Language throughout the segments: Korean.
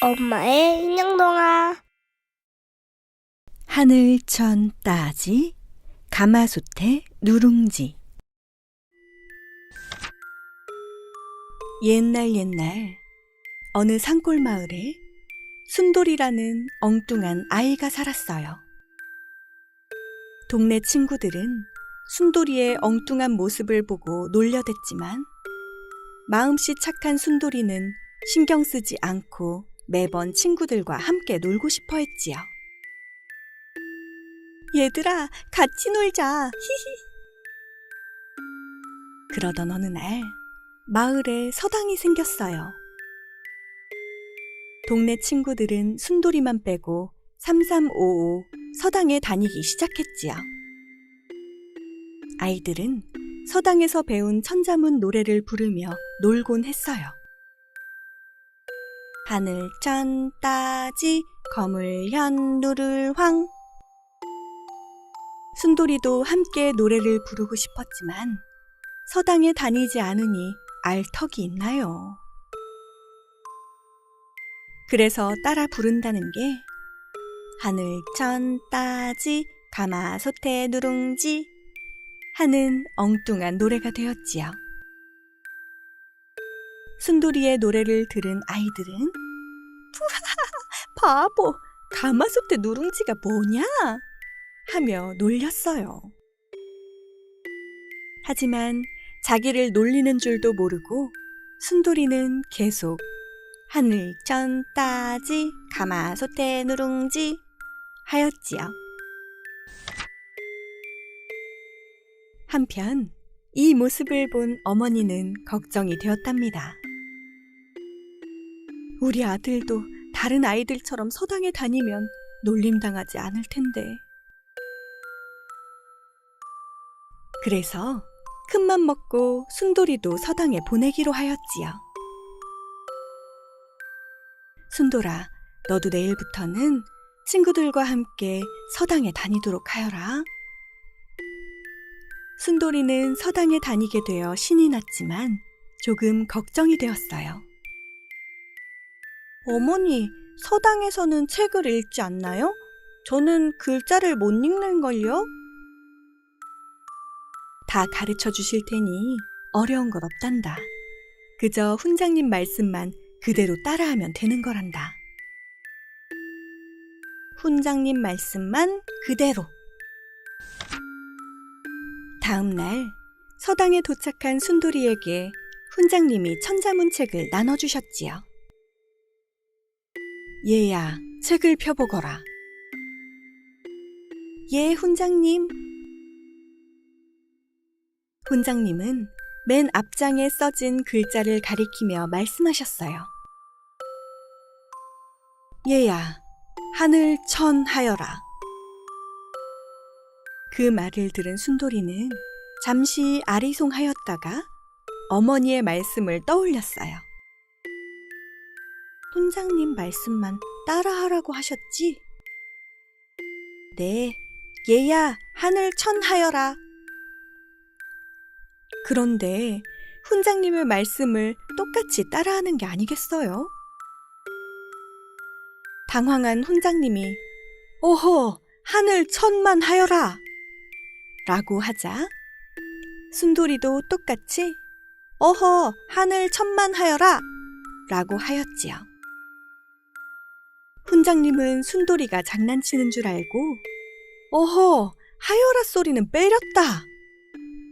엄마의 인형동화. 하늘천 따지 가마솥에 누룽지. 옛날 어느 산골 마을에 순돌이라는 엉뚱한 아이가 살았어요. 동네 친구들은 순돌이의 엉뚱한 모습을 보고 놀려댔지만 마음씨 착한 순돌이는 신경 쓰지 않고 매번 친구들과 함께 놀고 싶어 했지요. 얘들아, 같이 놀자. 히히. 그러던 어느 날 마을에 서당이 생겼어요. 동네 친구들은 순돌이만 빼고 3355 서당에 다니기 시작했지요. 아이들은 서당에서 배운 천자문 노래를 부르며 놀곤 했어요. 하늘천 따지 거물현 누를 황. 순돌이도 함께 노래를 부르고 싶었지만 서당에 다니지 않으니 알 턱이 있나요? 그래서 따라 부른다는 게 하늘천 따지 가마솥에 누룽지 하는 엉뚱한 노래가 되었지요. 순돌이의 노래를 들은 아이들은 바보, 가마솥에 누룽지가 뭐냐? 하며 놀렸어요. 하지만 자기를 놀리는 줄도 모르고 순돌이는 계속 하늘천 따지 가마솥에 누룽지 하였지요. 한편 이 모습을 본 어머니는 걱정이 되었답니다. 우리 아들도 다른 아이들처럼 서당에 다니면 놀림당하지 않을 텐데. 그래서 큰맘 먹고 순돌이도 서당에 보내기로 하였지요. 순돌아, 너도 내일부터는 친구들과 함께 서당에 다니도록 하여라. 순돌이는 서당에 다니게 되어 신이 났지만 조금 걱정이 되었어요. 어머니, 서당에서는 책을 읽지 않나요? 저는 글자를 못 읽는걸요? 다 가르쳐 주실 테니 어려운 것 없단다. 그저 훈장님 말씀만 그대로 따라하면 되는 거란다. 훈장님 말씀만 그대로. 다음 날 서당에 도착한 순돌이에게 훈장님이 천자문 책을 나눠주셨지요. 얘야, 책을 펴보거라. 예, 훈장님. 훈장님은 맨 앞장에 써진 글자를 가리키며 말씀하셨어요. 얘야, 하늘 천 하여라. 그 말을 들은 순돌이는 잠시 아리송하였다가 어머니의 말씀을 떠올렸어요. 훈장님 말씀만 따라하라고 하셨지? 네, 얘야, 하늘 천 하여라. 그런데 훈장님의 말씀을 똑같이 따라하는 게 아니겠어요? 당황한 훈장님이 어허, 하늘 천만 하여라 라고 하자 순돌이도 똑같이 어허, 하늘 천만 하여라 라고 하였지요. 훈장님은 순돌이가 장난치는 줄 알고 어허, 하여라 소리는 빼렸다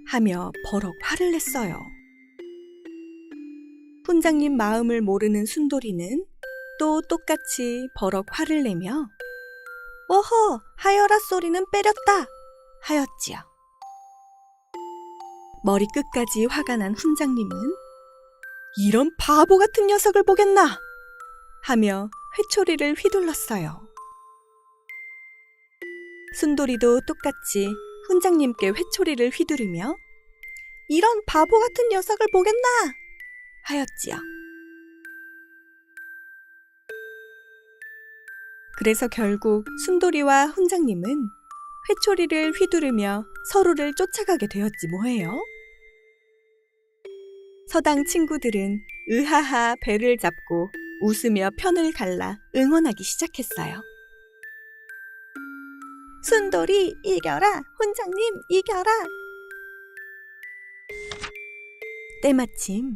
하며 버럭 화를 냈어요. 훈장님 마음을 모르는 순돌이는 또 똑같이 버럭 화를 내며 어허, 하여라 소리는 빼렸다 하였지요. 머리끝까지 화가 난 훈장님은 이런 바보 같은 녀석을 보겠나 하며 회초리를 휘둘렀어요. 순돌이도 똑같이 훈장님께 회초리를 휘두르며 이런 바보 같은 녀석을 보겠나 하였지요. 그래서 결국 순돌이와 훈장님은 회초리를 휘두르며 서로를 쫓아가게 되었지 뭐예요. 서당 친구들은 으하하 배를 잡고 웃으며 편을 갈라 응원하기 시작했어요. 순돌이 이겨라! 훈장님 이겨라! 때마침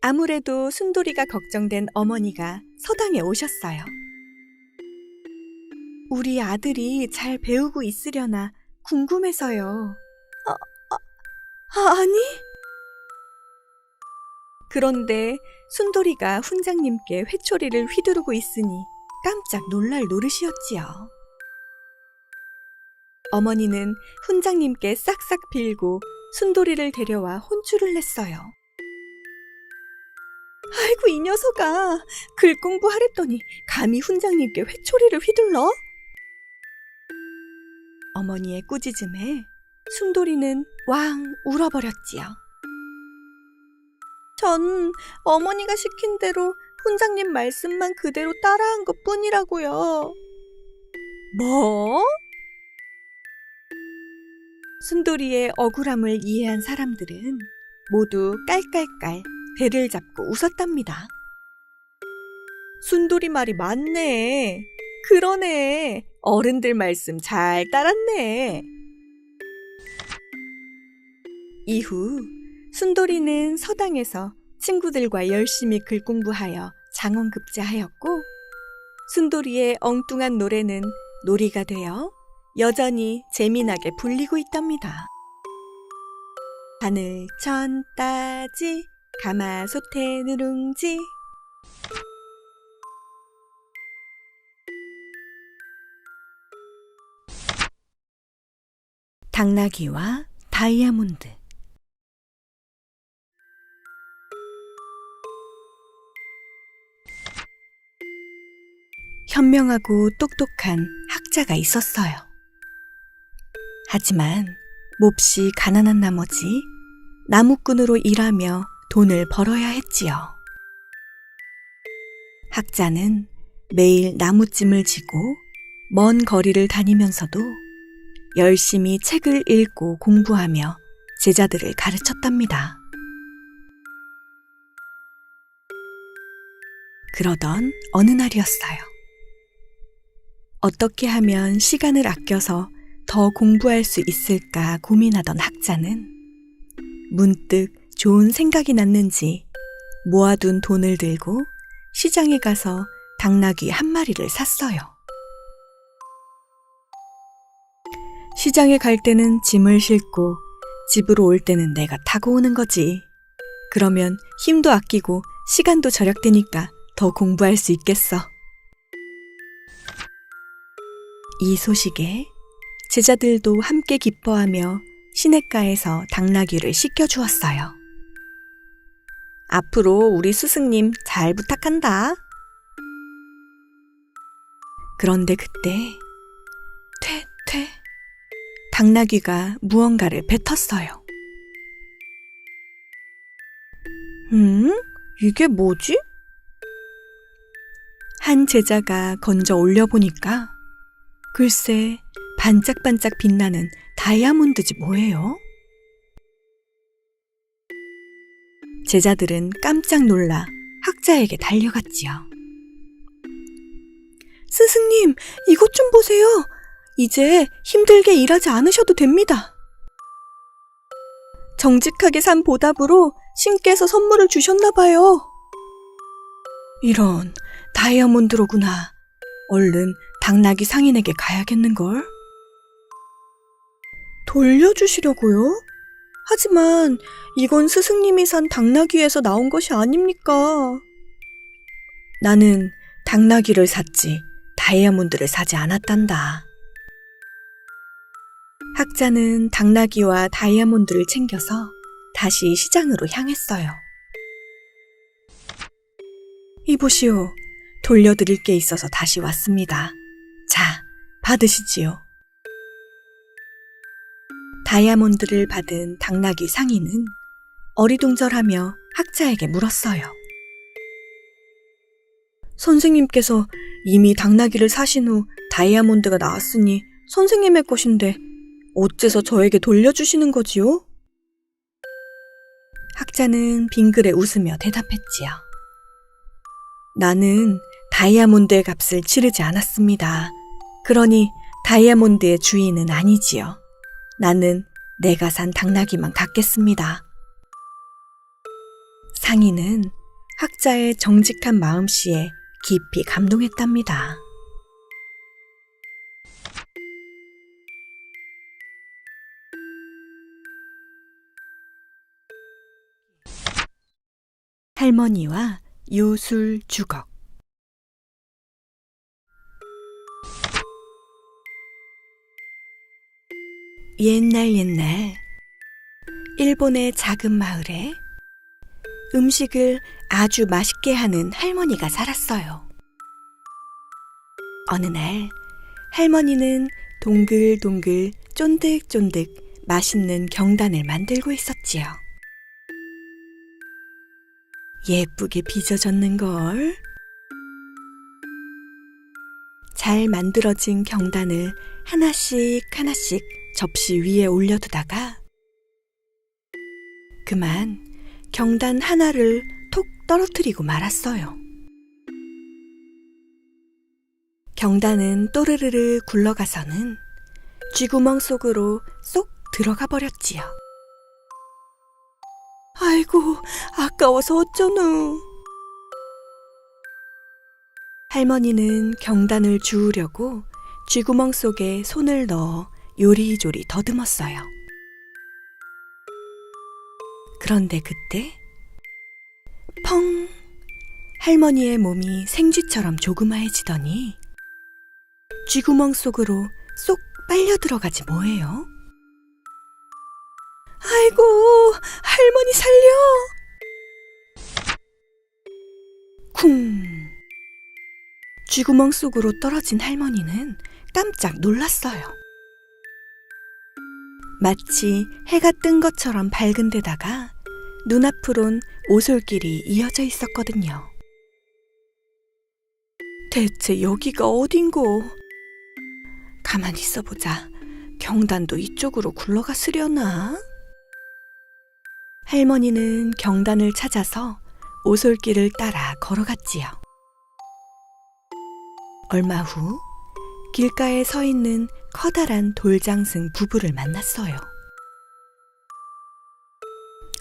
아무래도 순돌이가 걱정된 어머니가 서당에 오셨어요. 우리 아들이 잘 배우고 있으려나 궁금해서요. 아니? 그런데 순돌이가 훈장님께 회초리를 휘두르고 있으니 깜짝 놀랄 노릇이었지요. 어머니는 훈장님께 싹싹 빌고 순돌이를 데려와 혼쭐을 냈어요. 아이고 이 녀석아, 글 공부하랬더니 감히 훈장님께 회초리를 휘둘러? 어머니의 꾸짖음에 순돌이는 왕 울어버렸지요. 전 어머니가 시킨 대로 훈장님 말씀만 그대로 따라한 것뿐이라고요. 뭐? 순돌이의 억울함을 이해한 사람들은 모두 깔깔깔 배를 잡고 웃었답니다. 순돌이 말이 맞네. 그러네. 어른들 말씀 잘 따랐네. 이후 순돌이는 서당에서 친구들과 열심히 글 공부하여 장원급제하였고, 순돌이의 엉뚱한 노래는 놀이가 되어 여전히 재미나게 불리고 있답니다. 하늘천 따지 가마솥에 누룽지. 당나귀와 다이아몬드. 현명하고 똑똑한 학자가 있었어요. 하지만 몹시 가난한 나머지 나무꾼으로 일하며 돈을 벌어야 했지요. 학자는 매일 나무찜을 지고 먼 거리를 다니면서도 열심히 책을 읽고 공부하며 제자들을 가르쳤답니다. 그러던 어느 날이었어요. 어떻게 하면 시간을 아껴서 더 공부할 수 있을까 고민하던 학자는 문득 좋은 생각이 났는지 모아둔 돈을 들고 시장에 가서 당나귀 한 마리를 샀어요. 시장에 갈 때는 짐을 싣고 집으로 올 때는 내가 타고 오는 거지. 그러면 힘도 아끼고 시간도 절약되니까 더 공부할 수 있겠어. 이 소식에 제자들도 함께 기뻐하며 시냇가에서 당나귀를 씻겨주었어요. 앞으로 우리 스승님 잘 부탁한다. 그런데 그때 퇴 당나귀가 무언가를 뱉었어요. 이게 뭐지? 한 제자가 건져 올려보니까 글쎄 반짝반짝 빛나는 다이아몬드지 뭐예요? 제자들은 깜짝 놀라 학자에게 달려갔지요. 스승님, 이것 좀 보세요. 이제 힘들게 일하지 않으셔도 됩니다. 정직하게 산 보답으로 신께서 선물을 주셨나 봐요. 이런, 다이아몬드로구나. 얼른 당나귀 상인에게 가야겠는걸? 돌려주시려고요? 하지만 이건 스승님이 산 당나귀에서 나온 것이 아닙니까? 나는 당나귀를 샀지 다이아몬드를 사지 않았단다. 학자는 당나귀와 다이아몬드를 챙겨서 다시 시장으로 향했어요. 이보시오. 돌려드릴 게 있어서 다시 왔습니다. 자, 받으시지요. 다이아몬드를 받은 당나귀 상인은 어리둥절하며 학자에게 물었어요. 선생님께서 이미 당나귀를 사신 후 다이아몬드가 나왔으니 선생님의 것인데 어째서 저에게 돌려주시는 거지요? 학자는 빙그레 웃으며 대답했지요. 나는 다이아몬드의 값을 치르지 않았습니다. 그러니 다이아몬드의 주인은 아니지요. 나는 내가 산 당나귀만 갖겠습니다. 상인은 학자의 정직한 마음씨에 깊이 감동했답니다. 할머니와 요술 주걱. 옛날 일본의 작은 마을에 음식을 아주 맛있게 하는 할머니가 살았어요. 어느 날 할머니는 동글동글 쫀득쫀득 맛있는 경단을 만들고 있었지요. 예쁘게 빚어졌는걸. 잘 만들어진 경단을 하나씩 접시 위에 올려두다가 그만 경단 하나를 톡 떨어뜨리고 말았어요. 경단은 또르르르 굴러가서는 쥐구멍 속으로 쏙 들어가 버렸지요. 아이고, 아까워서 어쩌누. 할머니는 경단을 주우려고 쥐구멍 속에 손을 넣어 요리조리 더듬었어요. 그런데 그때 펑! 할머니의 몸이 생쥐처럼 조그마해지더니 쥐구멍 속으로 쏙 빨려 들어가지 뭐예요? 아이고, 할머니 살려! 쿵! 쥐구멍 속으로 떨어진 할머니는 깜짝 놀랐어요. 마치 해가 뜬 것처럼 밝은 데다가 눈앞으론 오솔길이 이어져 있었거든요. 대체 여기가 어딘고? 가만히 있어보자. 경단도 이쪽으로 굴러갔으려나? 할머니는 경단을 찾아서 오솔길을 따라 걸어갔지요. 얼마 후 길가에 서 있는 커다란 돌장승 부부를 만났어요.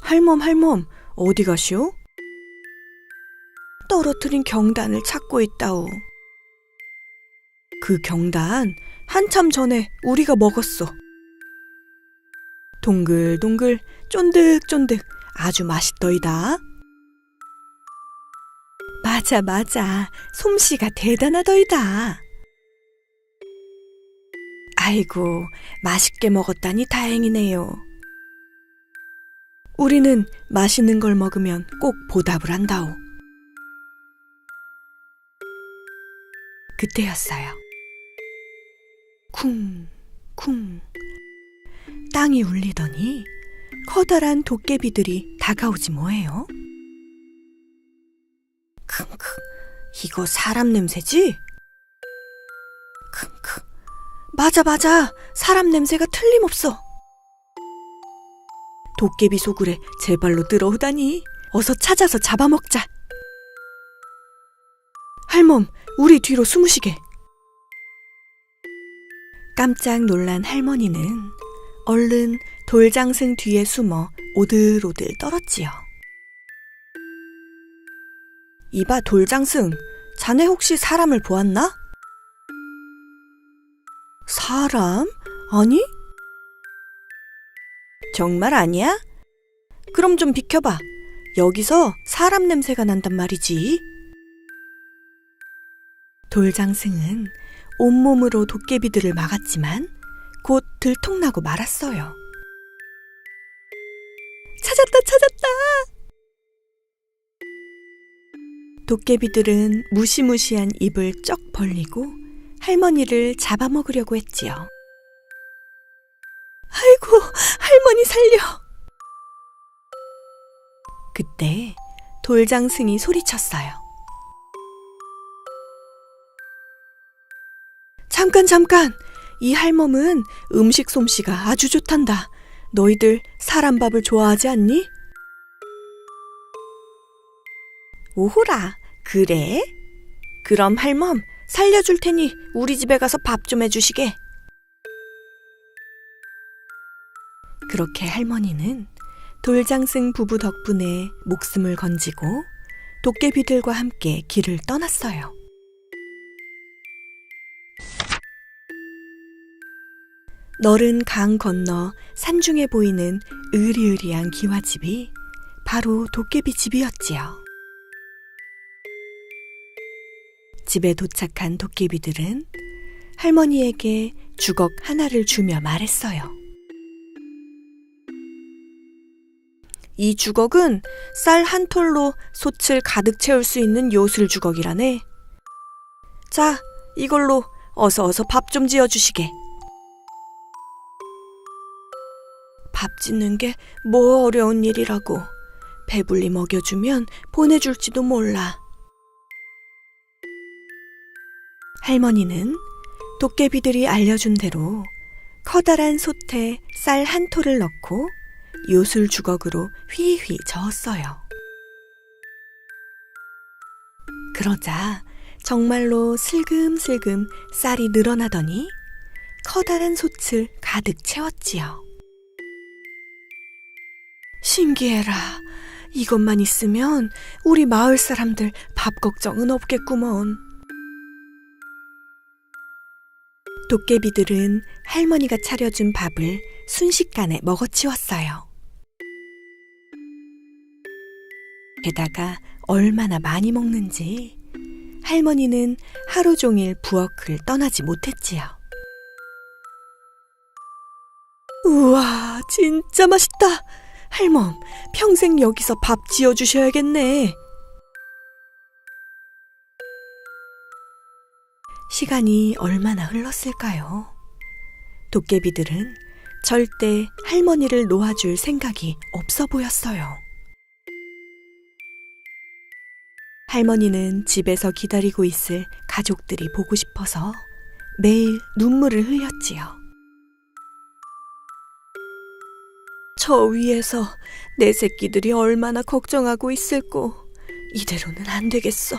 할멈, 어디 가시오? 떨어뜨린 경단을 찾고 있다오. 그 경단 한참 전에 우리가 먹었어. 동글동글 쫀득쫀득 아주 맛있더이다. 맞아. 솜씨가 대단하더이다. 아이고, 맛있게 먹었다니 다행이네요. 우리는 맛있는 걸 먹으면 꼭 보답을 한다오. 그때였어요. 쿵. 땅이 울리더니 커다란 도깨비들이 다가오지 뭐예요? 킁킁, 이거 사람 냄새지? 킁킁, 맞아, 사람 냄새가 틀림없어. 도깨비 소굴에 제 발로 들어오다니. 어서 찾아서 잡아먹자. 할멈, 우리 뒤로 숨으시게. 깜짝 놀란 할머니는 얼른 돌장승 뒤에 숨어 오들오들 떨었지요. 이봐 돌장승, 자네 혹시 사람을 보았나? 사람? 아니? 정말 아니야? 그럼 좀 비켜봐. 여기서 사람 냄새가 난단 말이지. 돌장승은 온몸으로 도깨비들을 막았지만 곧 들통나고 말았어요. 찾았다. 도깨비들은 무시무시한 입을 쩍 벌리고 할머니를 잡아먹으려고 했지요. 아이고, 할머니 살려! 그때 돌장승이 소리쳤어요. 잠깐! 이 할멈은 음식 솜씨가 아주 좋단다. 너희들 사람 밥을 좋아하지 않니? 오호라, 그래? 그럼 할멈 살려줄 테니 우리 집에 가서 밥 좀 해주시게. 그렇게 할머니는 돌장승 부부 덕분에 목숨을 건지고 도깨비들과 함께 길을 떠났어요. 너른 강 건너 산중에 보이는 으리으리한 기와집이 바로 도깨비 집이었지요. 집에 도착한 도깨비들은 할머니에게 주걱 하나를 주며 말했어요. 이 주걱은 쌀 한 톨로 솥을 가득 채울 수 있는 요술 주걱이라네. 자, 이걸로 어서 밥 좀 지어주시게. 밥 짓는 게 뭐 어려운 일이라고. 배불리 먹여주면 보내줄지도 몰라. 할머니는 도깨비들이 알려준 대로 커다란 솥에 쌀 한 톨을 넣고 요술 주걱으로 휘휘 저었어요. 그러자 정말로 슬금슬금 쌀이 늘어나더니 커다란 솥을 가득 채웠지요. 신기해라. 이것만 있으면 우리 마을 사람들 밥 걱정은 없겠구먼. 도깨비들은 할머니가 차려준 밥을 순식간에 먹어치웠어요. 게다가 얼마나 많이 먹는지 할머니는 하루 종일 부엌을 떠나지 못했지요. 우와, 진짜 맛있다. 할멈, 평생 여기서 밥 지어주셔야겠네. 시간이 얼마나 흘렀을까요? 도깨비들은 절대 할머니를 놓아줄 생각이 없어 보였어요. 할머니는 집에서 기다리고 있을 가족들이 보고 싶어서 매일 눈물을 흘렸지요. 저 위에서 내 새끼들이 얼마나 걱정하고 있을꼬. 이대로는 안 되겠어.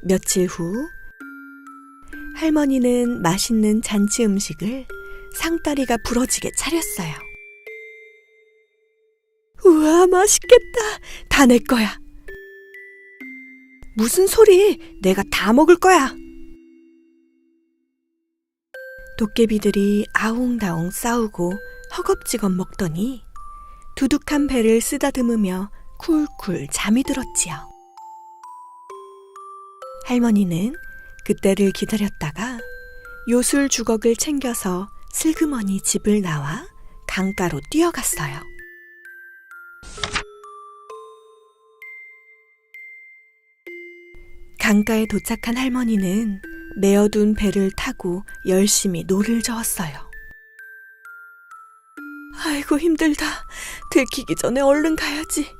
며칠 후 할머니는 맛있는 잔치 음식을 상다리가 부러지게 차렸어요. 우와, 맛있겠다. 다 내 거야. 무슨 소리? 내가 다 먹을 거야. 도깨비들이 아웅다웅 싸우고 허겁지겁 먹더니 두둑한 배를 쓰다듬으며 쿨쿨 잠이 들었지요. 할머니는 그때를 기다렸다가 요술 주걱을 챙겨서 슬그머니 집을 나와 강가로 뛰어갔어요. 강가에 도착한 할머니는 메어둔 배를 타고 열심히 노를 저었어요. 아이고, 힘들다. 들키기 전에 얼른 가야지.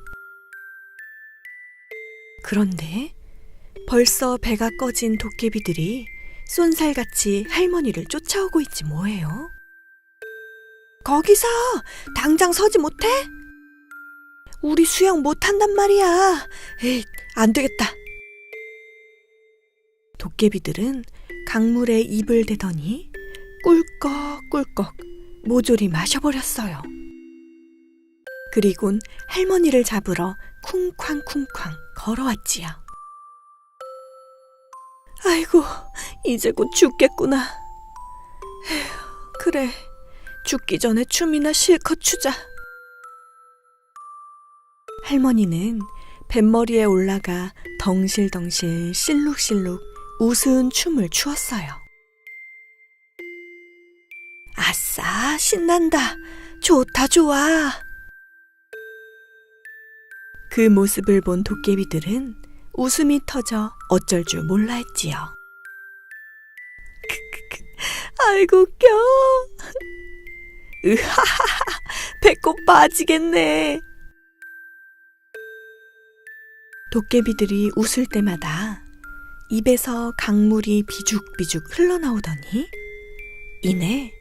그런데 벌써 배가 꺼진 도깨비들이 쏜살같이 할머니를 쫓아오고 있지 뭐예요. 거기서 당장 서지 못해? 우리 수영 못한단 말이야. 에이, 안 되겠다. 도깨비들은 강물에 입을 대더니 꿀꺽꿀꺽 모조리 마셔버렸어요. 그리곤 할머니를 잡으러 쿵쾅쿵쾅 걸어왔지요. 아이고, 이제 곧 죽겠구나. 에휴, 그래, 죽기 전에 춤이나 실컷 추자. 할머니는 뱃머리에 올라가 덩실덩실 실룩실룩 우스운 춤을 추었어요. 아싸, 신난다. 좋다, 좋아. 그 모습을 본 도깨비들은 웃음이 터져 어쩔 줄 몰라 했지요. 아이고, 웃겨. 으하하하, 배꼽 빠지겠네. 도깨비들이 웃을 때마다 입에서 강물이 비죽비죽 흘러나오더니 이내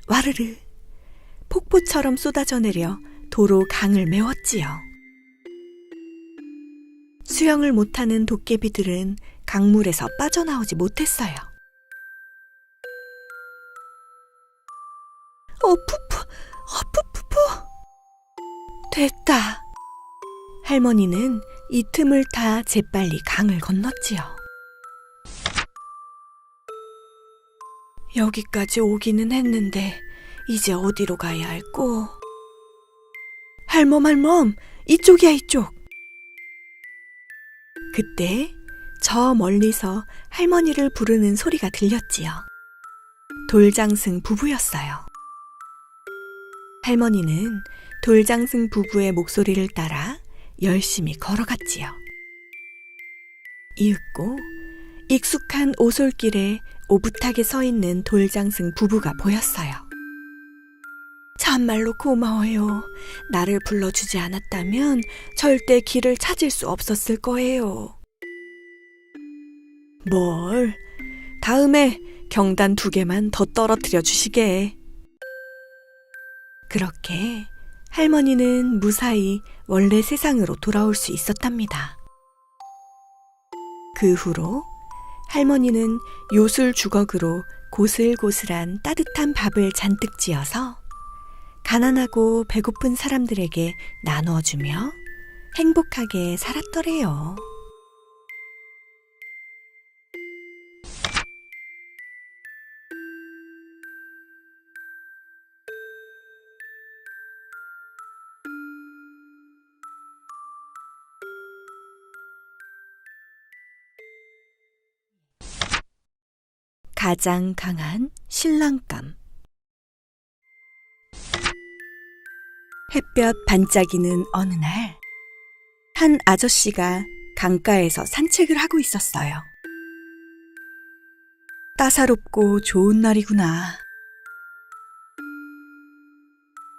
와르르 폭포처럼 쏟아져 내려 도로 강을 메웠지요. 수영을 못하는 도깨비들은 강물에서 빠져나오지 못했어요. 푸푸. 됐다. 할머니는 이 틈을 타 재빨리 강을 건넜지요. 여기까지 오기는 했는데 이제 어디로 가야 할꼬? 할멈, 이쪽이야, 이쪽. 그때 저 멀리서 할머니를 부르는 소리가 들렸지요. 돌장승 부부였어요. 할머니는 돌장승 부부의 목소리를 따라 열심히 걸어갔지요. 이윽고 익숙한 오솔길에 오붓하게 서 있는 돌장승 부부가 보였어요. 참말로 고마워요. 나를 불러주지 않았다면 절대 길을 찾을 수 없었을 거예요. 뭘? 다음에 경단 2개만 더 떨어뜨려 주시게. 그렇게 할머니는 무사히 원래 세상으로 돌아올 수 있었답니다. 그 후로 할머니는 요술 주걱으로 고슬고슬한 따뜻한 밥을 잔뜩 지어서 가난하고 배고픈 사람들에게 나누어주며 행복하게 살았더래요. 가장 강한 신랑감. 햇볕 반짝이는 어느 날, 한 아저씨가 강가에서 산책을 하고 있었어요. 따사롭고 좋은 날이구나.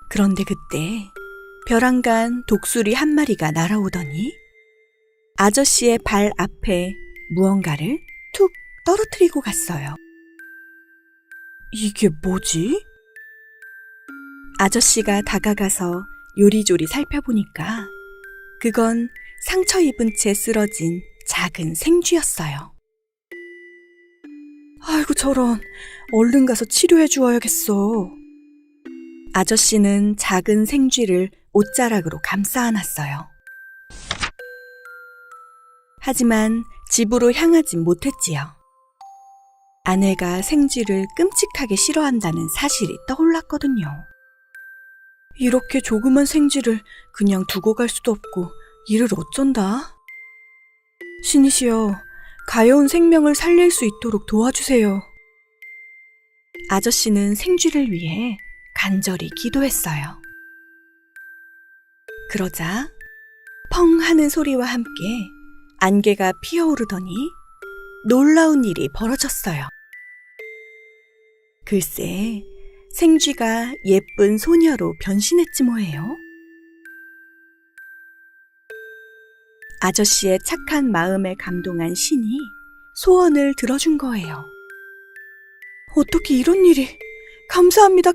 그런데 그때 벼랑간 독수리 한 마리가 날아오더니 아저씨의 발 앞에 무언가를 툭 떨어뜨리고 갔어요. 이게 뭐지? 아저씨가 다가가서 요리조리 살펴보니까 그건 상처 입은 채 쓰러진 작은 생쥐였어요. 아이고 저런, 얼른 가서 치료해 주어야겠어. 아저씨는 작은 생쥐를 옷자락으로 감싸 안았어요. 하지만 집으로 향하진 못했지요. 아내가 생쥐를 끔찍하게 싫어한다는 사실이 떠올랐거든요. 이렇게 조그만 생쥐를 그냥 두고 갈 수도 없고 이를 어쩐다? 신이시여, 가여운 생명을 살릴 수 있도록 도와주세요. 아저씨는 생쥐를 위해 간절히 기도했어요. 그러자 펑 하는 소리와 함께 안개가 피어오르더니 놀라운 일이 벌어졌어요. 글쎄, 생쥐가 예쁜 소녀로 변신했지 뭐예요. 아저씨의 착한 마음에 감동한 신이 소원을 들어준 거예요. 어떻게 이런 일이? 감사합니다.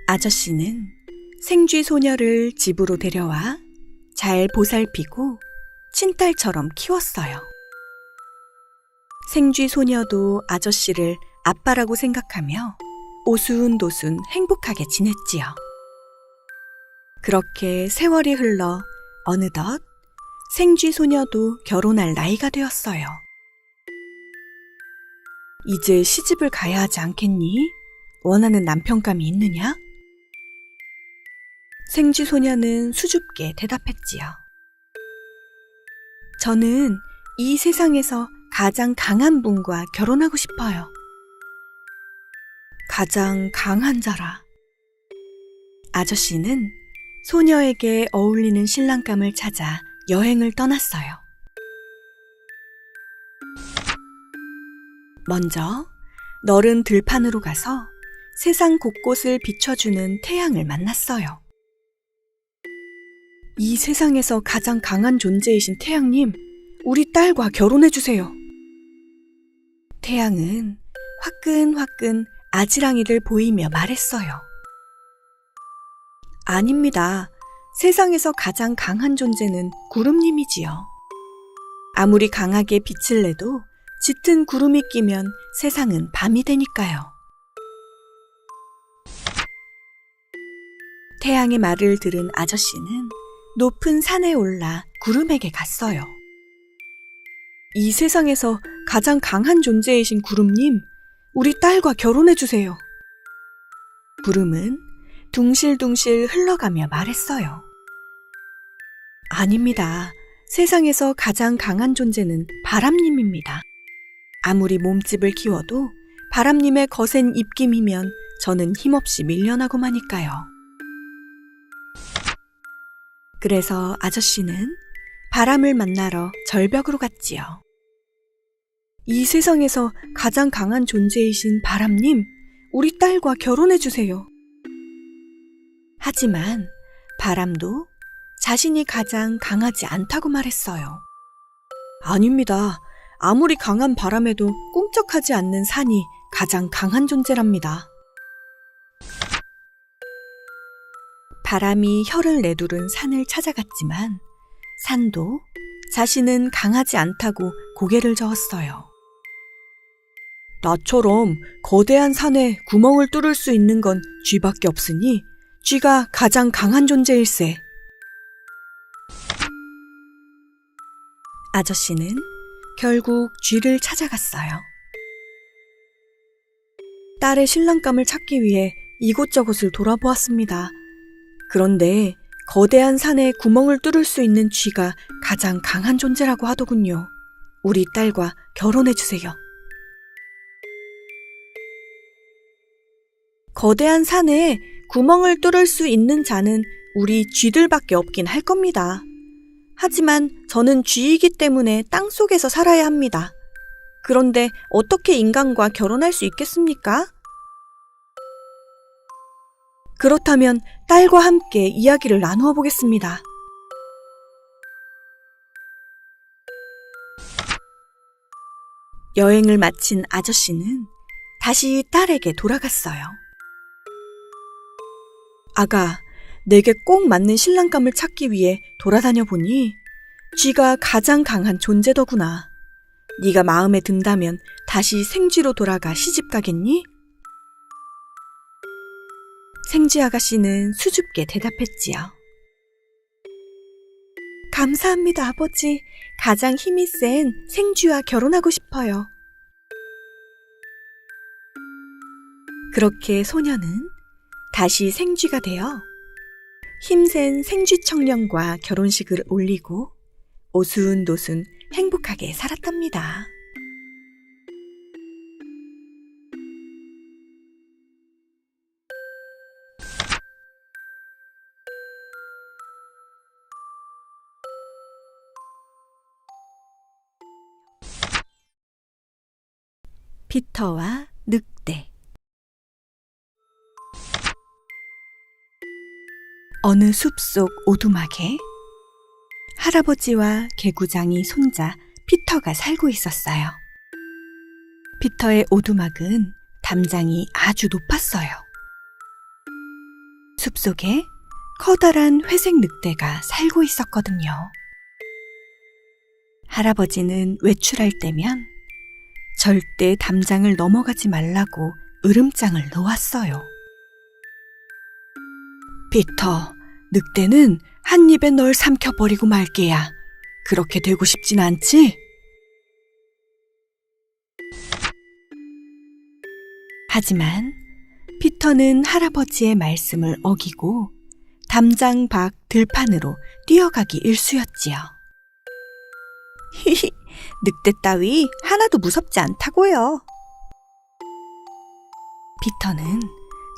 아저씨는 생쥐 소녀를 집으로 데려와 잘 보살피고 친딸처럼 키웠어요. 생쥐 소녀도 아저씨를 아빠라고 생각하며 오순도순 행복하게 지냈지요. 그렇게 세월이 흘러 어느덧 생쥐 소녀도 결혼할 나이가 되었어요. 이제 시집을 가야 하지 않겠니? 원하는 남편감이 있느냐? 생쥐 소녀는 수줍게 대답했지요. 저는 이 세상에서 가장 강한 분과 결혼하고 싶어요. 가장 강한 자라. 아저씨는 소녀에게 어울리는 신랑감을 찾아 여행을 떠났어요. 먼저 너른 들판으로 가서 세상 곳곳을 비춰주는 태양을 만났어요. 이 세상에서 가장 강한 존재이신 태양님, 우리 딸과 결혼해주세요. 태양은 화끈화끈 아지랑이를 보이며 말했어요. 아닙니다. 세상에서 가장 강한 존재는 구름님이지요. 아무리 강하게 빛을 내도 짙은 구름이 끼면 세상은 밤이 되니까요. 태양의 말을 들은 아저씨는 높은 산에 올라 구름에게 갔어요. 이 세상에서 가장 강한 존재이신 구름님, 우리 딸과 결혼해주세요. 구름은 둥실둥실 흘러가며 말했어요. 아닙니다. 세상에서 가장 강한 존재는 바람님입니다. 아무리 몸집을 키워도 바람님의 거센 입김이면 저는 힘없이 밀려나고 마니까요. 그래서 아저씨는 바람을 만나러 절벽으로 갔지요. 이 세상에서 가장 강한 존재이신 바람님, 우리 딸과 결혼해주세요. 하지만 바람도 자신이 가장 강하지 않다고 말했어요. 아닙니다. 아무리 강한 바람에도 꿈쩍하지 않는 산이 가장 강한 존재랍니다. 바람이 혀를 내두른 산을 찾아갔지만 산도 자신은 강하지 않다고 고개를 저었어요. 나처럼 거대한 산에 구멍을 뚫을 수 있는 건 쥐밖에 없으니 쥐가 가장 강한 존재일세. 아저씨는 결국 쥐를 찾아갔어요. 딸의 신랑감을 찾기 위해 이곳저곳을 돌아보았습니다. 그런데 거대한 산에 구멍을 뚫을 수 있는 쥐가 가장 강한 존재라고 하더군요. 우리 딸과 결혼해주세요. 거대한 산에 구멍을 뚫을 수 있는 자는 우리 쥐들밖에 없긴 할 겁니다. 하지만 저는 쥐이기 때문에 땅속에서 살아야 합니다. 그런데 어떻게 인간과 결혼할 수 있겠습니까? 그렇다면 딸과 함께 이야기를 나누어 보겠습니다. 여행을 마친 아저씨는 다시 딸에게 돌아갔어요. 아가, 내게 꼭 맞는 신랑감을 찾기 위해 돌아다녀 보니 쥐가 가장 강한 존재더구나. 네가 마음에 든다면 다시 생쥐로 돌아가 시집 가겠니? 생쥐 아가씨는 수줍게 대답했지요. 감사합니다, 아버지. 가장 힘이 센 생쥐와 결혼하고 싶어요. 그렇게 소녀는 다시 생쥐가 되어 힘센 생쥐 청년과 결혼식을 올리고 오순도순 행복하게 살았답니다. 피터와 늑대. 어느 숲속 오두막에 할아버지와 개구장이 손자 피터가 살고 있었어요. 피터의 오두막은 담장이 아주 높았어요. 숲속에 커다란 회색 늑대가 살고 있었거든요. 할아버지는 외출할 때면 절대 담장을 넘어가지 말라고 으름장을 놓았어요. 피터, 늑대는 한 입에 널 삼켜버리고 말게야. 그렇게 되고 싶진 않지? 하지만 피터는 할아버지의 말씀을 어기고 담장 밖 들판으로 뛰어가기 일쑤였지요. 히히, 늑대 따위 하나도 무섭지 않다고요. 피터는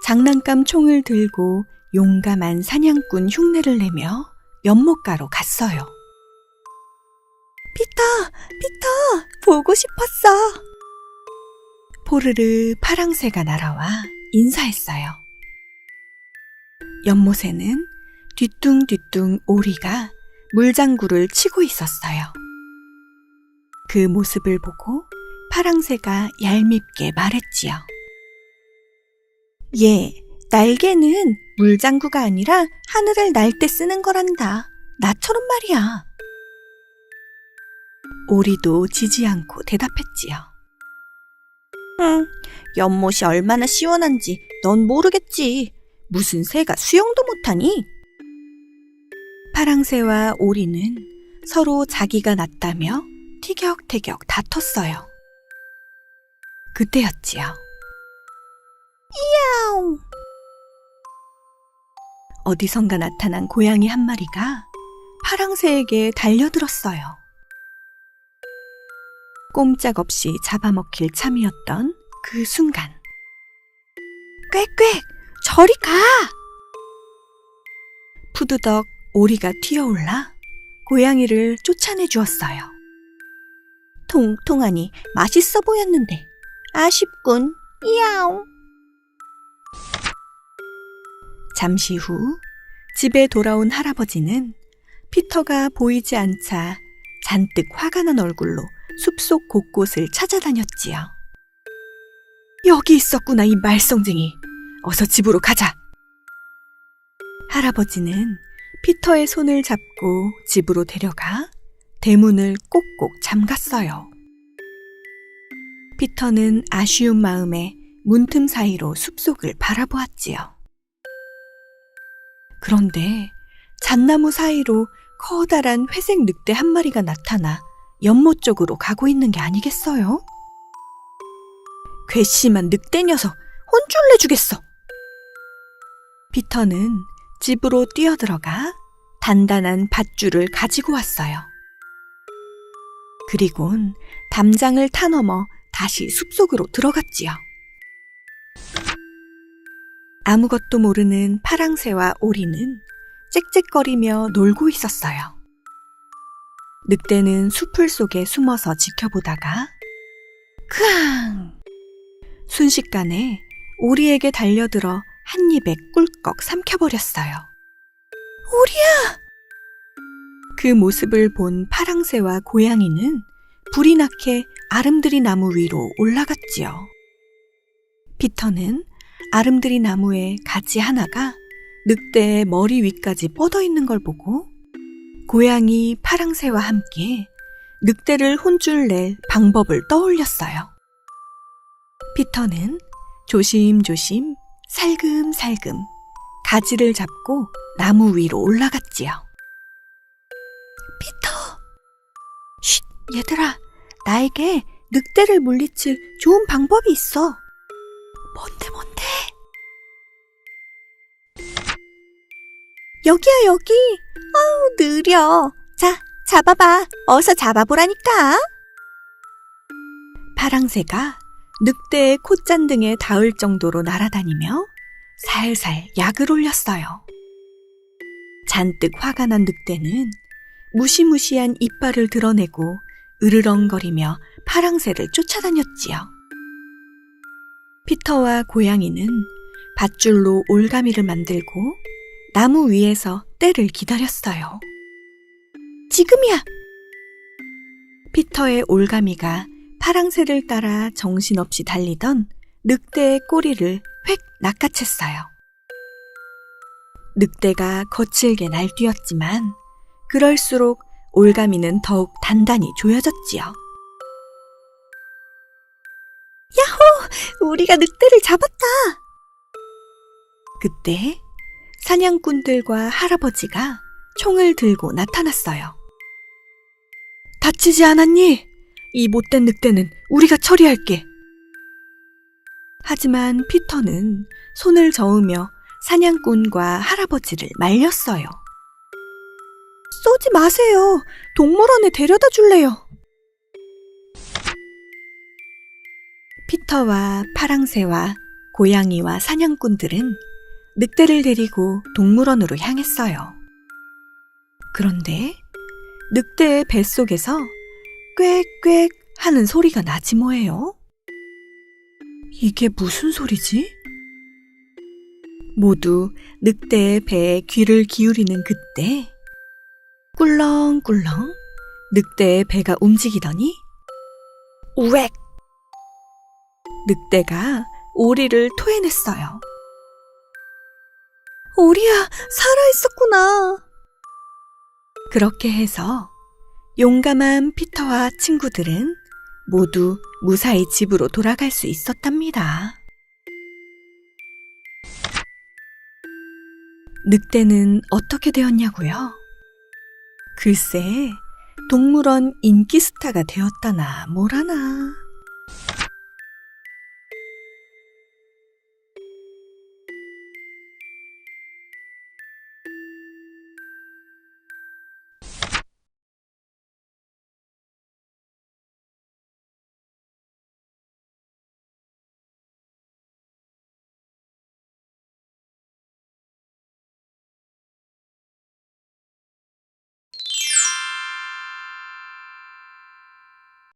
장난감 총을 들고 용감한 사냥꾼 흉내를 내며 연못가로 갔어요. 피터, 보고 싶었어. 포르르 파랑새가 날아와 인사했어요. 연못에는 뒤뚱뒤뚱 오리가 물장구를 치고 있었어요. 그 모습을 보고 파랑새가 얄밉게 말했지요. 예, 날개는 물장구가 아니라 하늘을 날 때 쓰는 거란다. 나처럼 말이야. 오리도 지지 않고 대답했지요. 연못이 얼마나 시원한지 넌 모르겠지. 무슨 새가 수영도 못하니? 파랑새와 오리는 서로 자기가 낫다며 티격태격 다퉜어요. 그때였지요. 야옹! 어디선가 나타난 고양이 한 마리가 파랑새에게 달려들었어요. 꼼짝없이 잡아먹힐 참이었던 그 순간. 꽥꽥! 저리 가! 푸드덕 오리가 튀어올라 고양이를 쫓아내 주었어요. 통통하니 맛있어 보였는데 아쉽군. 야옹! 잠시 후 집에 돌아온 할아버지는 피터가 보이지 않자 잔뜩 화가 난 얼굴로 숲속 곳곳을 찾아다녔지요. 여기 있었구나, 이 말썽쟁이. 어서 집으로 가자. 할아버지는 피터의 손을 잡고 집으로 데려가 대문을 꼭꼭 잠갔어요. 피터는 아쉬운 마음에 문틈 사이로 숲속을 바라보았지요. 그런데 잣나무 사이로 커다란 회색 늑대 한 마리가 나타나 연못 쪽으로 가고 있는 게 아니겠어요? 괘씸한 늑대 녀석, 혼쭐 내주겠어. 피터는 집으로 뛰어들어가 단단한 밧줄을 가지고 왔어요. 그리곤 담장을 타넘어 다시 숲속으로 들어갔지요. 아무것도 모르는 파랑새와 오리는 짹짹거리며 놀고 있었어요. 늑대는 수풀 속에 숨어서 지켜보다가 크앙! 순식간에 오리에게 달려들어 한 입에 꿀꺽 삼켜버렸어요. 오리야! 그 모습을 본 파랑새와 고양이는 불이 나게 아름드리 나무 위로 올라갔지요. 피터는 아름드리 나무의 가지 하나가 늑대의 머리 위까지 뻗어 있는 걸 보고 고양이 파랑새와 함께 늑대를 혼쭐 낼 방법을 떠올렸어요. 피터는 조심조심 살금살금 가지를 잡고 나무 위로 올라갔지요. 피터! 쉿, 얘들아, 나에게 늑대를 물리칠 좋은 방법이 있어. 뭔데? 여기야, 여기. 아우, 느려. 자, 잡아봐. 어서 잡아보라니까. 파랑새가 늑대의 콧잔등에 닿을 정도로 날아다니며 살살 약을 올렸어요. 잔뜩 화가 난 늑대는 무시무시한 이빨을 드러내고 으르렁거리며 파랑새를 쫓아다녔지요. 피터와 고양이는 밧줄로 올가미를 만들고 나무 위에서 때를 기다렸어요. 지금이야! 피터의 올가미가 파랑새를 따라 정신없이 달리던 늑대의 꼬리를 획 낚아챘어요. 늑대가 거칠게 날뛰었지만 그럴수록 올가미는 더욱 단단히 조여졌지요. 야호! 우리가 늑대를 잡았다! 그때 사냥꾼들과 할아버지가 총을 들고 나타났어요. 다치지 않았니? 이 못된 늑대는 우리가 처리할게. 하지만 피터는 손을 저으며 사냥꾼과 할아버지를 말렸어요. 쏘지 마세요. 동물원에 데려다 줄래요. 피터와 파랑새와 고양이와 사냥꾼들은 늑대를 데리고 동물원으로 향했어요. 그런데 늑대의 뱃속에서 꽥꽥 하는 소리가 나지 뭐예요? 이게 무슨 소리지? 모두 늑대의 배에 귀를 기울이는 그때 꿀렁꿀렁 늑대의 배가 움직이더니 우웩! 늑대가 오리를 토해냈어요. 오리야, 살아있었구나. 그렇게 해서 용감한 피터와 친구들은 모두 무사히 집으로 돌아갈 수 있었답니다. 늑대는 어떻게 되었냐고요? 글쎄, 동물원 인기 스타가 되었다나 뭐라나.